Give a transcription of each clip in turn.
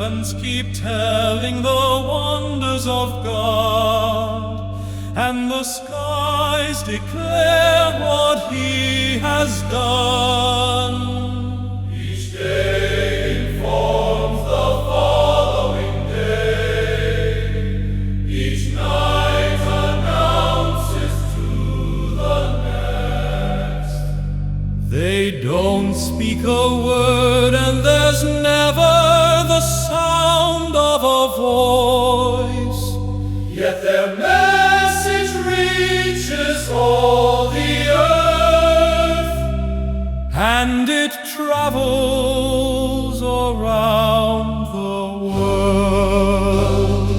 heavens keep telling the wonders of God, and the skies declare what He has done. Each day informs the following day, each night announces to the next. They don't speak a word, and there's never the sound of a voice, yet their message reaches all the earth, and it travels around the world.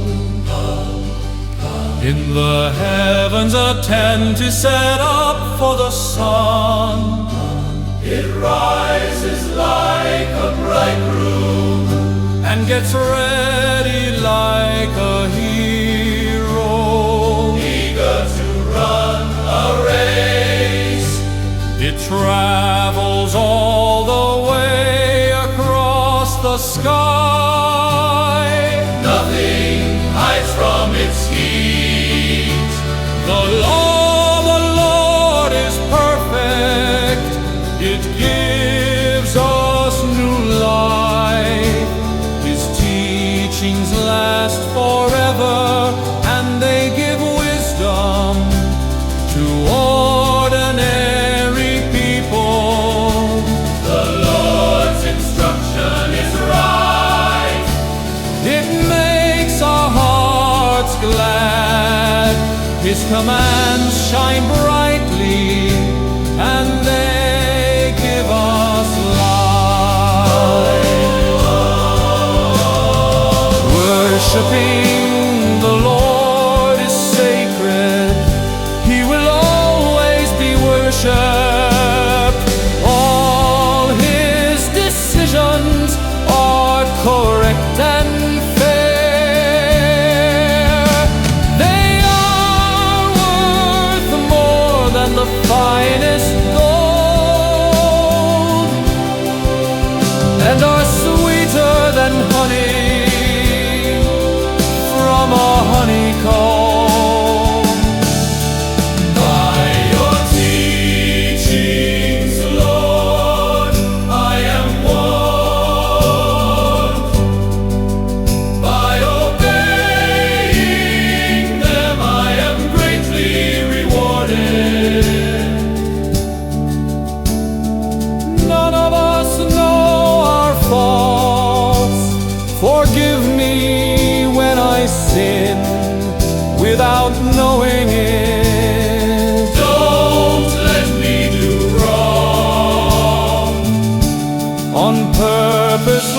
In the heavens a tent is set up for the sun. It rises like a bridegroom and gets ready like a hero, eager to run a race. It travels all the way across the sky. Nothing hides from its heat. The law of the Lord is perfect. It gives us new life. His teachings last forever, and they give wisdom to ordinary people. The Lord's instruction is right. It makes our hearts glad. His commands shine brightly, and they give us light. Worshipping the Lord is sacred. He will always be worshipped. All His decisions are correct and fair. They are worth more than the finest gold, and are sweeter than honey from a honeycomb. By your teachings, Lord, I am warned. By obeying them, I am greatly rewarded. None of us know our faults. Forgive me when I sin without knowing it. Don't let me do wrong on purpose,